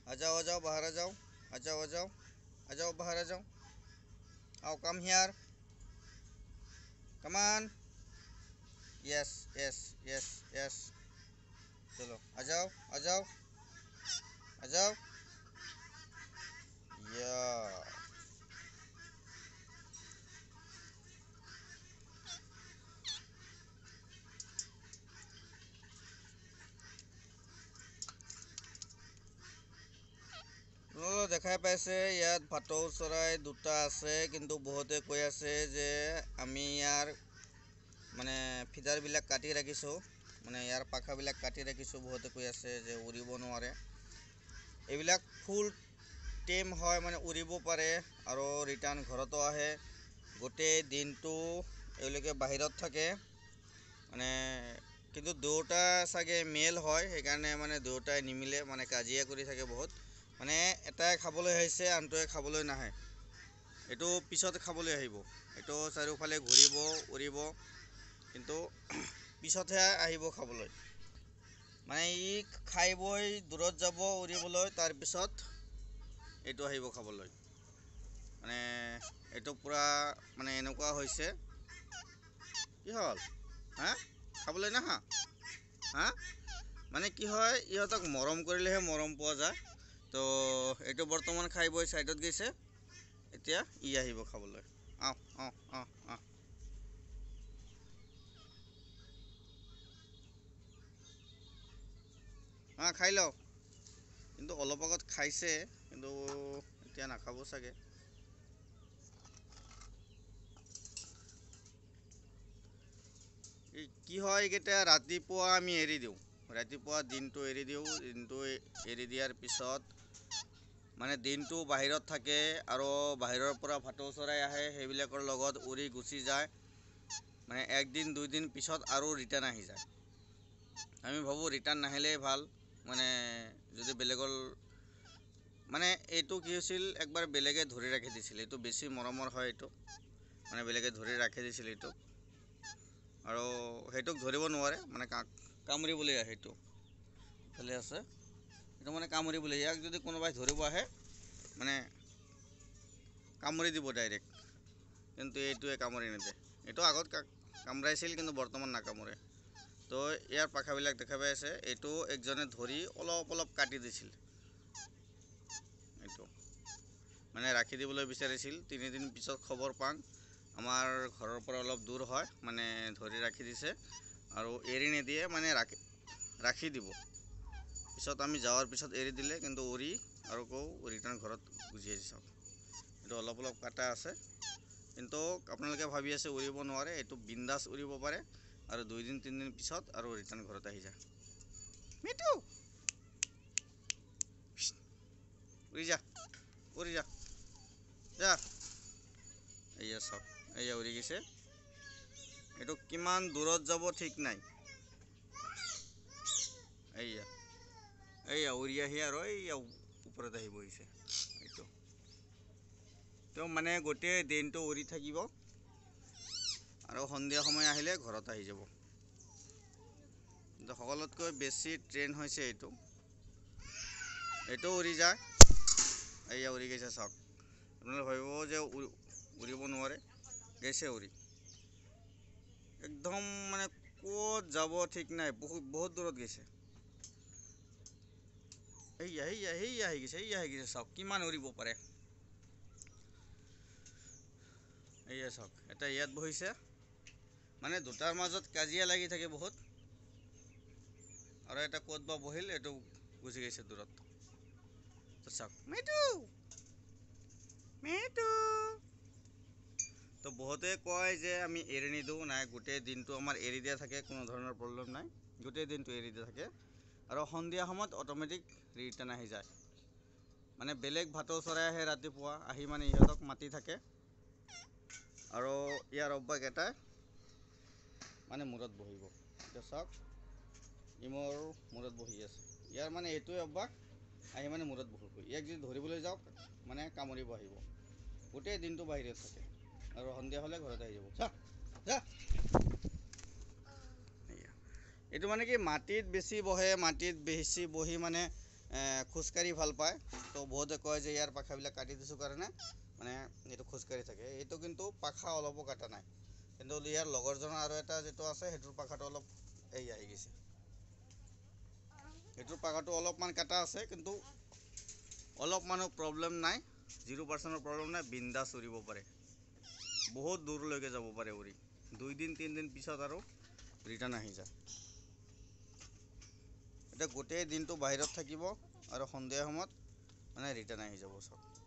आ जाओ बाहर आ जाओ आ जाओ आ जाओ आ जाओ बाहर आ जाओ आओ come here come on yes yes yes yes चलो आ जाओ आ जाओ आ जाओ या দেখাই পাইছে ইয়াত ভাটৌ চৰাই দুটা আছে কিন্তু বহুতে কৈ আছে যে আমি ইয়াৰ মানে ফিডাৰবিলাক কাটি ৰাখিছোঁ মানে ইয়াৰ পাখাবিলাক কাটি ৰাখিছোঁ বহুতে কৈ আছে যে উৰিব নোৱাৰে এইবিলাক ফুল টেম হয় মানে উৰিব পাৰে আৰু ৰিটাৰ্ণ ঘৰতো আহে গোটেই দিনটো এওঁলোকে বাহিৰত থাকে মানে কিন্তু দুটা চাগে মেল হয় সেইকাৰণে মানে দুটাই নিমিলে মানে কাজিয়া কৰি থাকে বহুত মানে এটাই খাবলৈ আহিছে আনটোৱে খাবলৈ নাহে এইটো পিছত খাবলৈ আহিব এইটো চাৰিওফালে ঘূৰিব উৰিব কিন্তু পিছতহে আহিব খাবলৈ মানে ই খাই বৈ দূৰত যাব উৰিবলৈ তাৰপিছত এইটো আহিব খাবলৈ মানে এইটো পুৰা মানে এনেকুৱা হৈছে কি হ'ল হা খাবলৈ নাহা হা মানে কি হয় ইহঁতক মৰম কৰিলেহে মৰম পোৱা যায় তো এইটো বৰ্তমান খাই বৈ সাইডত গৈছে এতিয়া ই আহিব খাবলৈ আহ আহ আহ আহ খাই লও কিন্তু অলপ আগত খাইছে কিন্তু এতিয়া নাখাব চাগে কি হয় এইকেইটা ৰাতিপুৱা আমি এৰি দিওঁ ৰাতিপুৱা দিনটো এৰি দিওঁ দিনটো এৰি দিয়াৰ পিছত মানে দিনটো বাহিৰত থাকে আৰু বাহিৰৰ পৰা ভাটৌ চৰাই আহে সেইবিলাকৰ লগত উৰি গুচি যায় মানে একদিন দুইদিন পিছত আৰু ৰিটাৰ্ণ আহি যায় আমি ভাবোঁ ৰিটাৰ্ণ নাহিলেই ভাল মানে যদি বেলেগৰ মানে এইটো কি হৈছিল একবাৰ বেলেগে ধৰি ৰাখি দিছিল এইটো বেছি মৰমৰ হয় এইটো মানে বেলেগে ধৰি ৰাখি দিছিল এইটো আৰু সেইটোক ধৰিব নোৱাৰে মানে কামুৰিবলৈ আহে সেইটো ইফালে আছে এইটো মানে কামুৰিবলৈ ইয়াক যদি কোনোবাই ধৰিব আহে মানে কামুৰি দিব ডাইৰেক্ট কিন্তু এইটোৱে কামুৰি নিদিয়ে এইটো আগত কামুৰাইছিল কিন্তু বৰ্তমান নাকামুৰে তো ইয়াৰ পাখাবিলাক দেখা পাই আছে এইটো একজনে ধৰি অলপ অলপ কাটি দিছিল এইটো মানে ৰাখি দিবলৈ বিচাৰিছিল 3 দিন পিছত খবৰ পাং আমাৰ ঘৰৰ পৰা অলপ দূৰ হয় মানে ধৰি ৰাখি দিছে আৰু এৰি নিদিয়ে মানে ৰাখি দিব পিছত আমি যাওয়াৰ পিছত এৰি দিলে কিন্তু উৰি আৰু কৌ ৰিটাৰ্ণ ঘৰত গুচি আহিছে এইটো অলপ অলপ কাটা আছে কিন্তু আপোনালোকে ভাবি আছে উৰিব নোৱাৰে এইটো বিন্দাস উৰিব পাৰে আৰু 2 দিন 3 দিন পিছত আৰু ৰিটাৰ্ণ ঘৰত আহি যায় মিটু উৰি যা উৰি যা যা এইয়া সব এইয়া উৰি গৈছে এইটো কিমান দূৰত যাব ঠিক নাই এইয়া এইয়া উৰি আহি আৰু এইয়া ওপৰত আহি বহিছে এইটো তো মানে গোটেই দিনটো উৰি থাকিব আৰু সন্ধিয়া সময় আহিলে ঘৰত আহি যাব কিন্তু সকলোতকৈ বেছি ট্ৰেইন হৈছে এইটো এইটো উৰি যায় এইয়া উৰি গৈছে চাওক আপোনালোকে ভাবিব যে উৰিব নোৱাৰে গৈছে উৰি একদম মানে ক'ত যাব ঠিক নাই বহুত দূৰত গৈছে এইয়া আহি গৈছে চাওক কিমান উৰিব পাৰে এইয়া চাওক এটা ইয়াত বহিছে মানে দুটাৰ মাজত কাজিয়া লাগি থাকে বহুত আৰু এটা ক'ত বা বহিল এইটো গুচি গৈছে দূৰত তো চাওক মিটু মিটু তো বহুতে কয় যে আমি এৰি নিদিওঁ নাই গোটেই দিনটো আমাৰ এৰি দিয়া থাকে কোনো ধৰণৰ প্ৰব্লেম নাই গোটেই দিনটো এৰি দিয়া থাকে আৰু সন্ধিয়া সময়ত অটোমেটিক ৰিটাৰ্ণ আহি যায় মানে বেলেগ ভাটৌ চৰাই আহে ৰাতিপুৱা আহি মানে ইহঁতক মাতি থাকে আৰু ইয়াৰ অভ্যাস এটা মানে মূৰত বহিব এতিয়া চাওক ই মোৰ মূৰত বহি আছে ইয়াৰ মানে এইটোৱে অভ্যাস আহি মানে মূৰত বহিব ইয়াক যদি ধৰিবলৈ যাওক মানে কামুৰিব আহিব গোটেই দিনটো বাহিৰত থাকে আৰু সন্ধিয়া হ'লে ঘৰত আহি যাব চা যা এইটো মানে কি মাটিত বেছি বহে মাটিত বেছি বহি মানে খোজকাঢ়ি ভাল পায়, তো বহুতে কয় যে ইয়াৰ পাখাবিলাক কাটি দিছোঁ কাৰণে মানে এইটো খোজকাঢ়ি থাকে। এইটো কিন্তু পাখা অলপো কাটা নাই, কিন্তু ইয়াৰ লগৰজনৰ আৰু এটা যিটো আছে সেইটোৰ পাখাটো অলপ এই আহি গৈছে। সেইটোৰ পাখাটো অলপমান কাটা আছে, কিন্তু অলপমানো প্ৰব্লেম নাই, 0% প্ৰব্লেম নাই, বিন্দাছ উৰিব পাৰে, বহুত দূৰলৈকে যাব পাৰে উৰি। 2 দিন 3 দিন পিছত আৰু ৰিটাৰ্ণ আহি যায়। এতিয়া গোটেই দিনটো বাহিৰত থাকিব আৰু সন্ধিয়া সময়ত মানে ৰিটাৰ্ণ আহি যাব চব।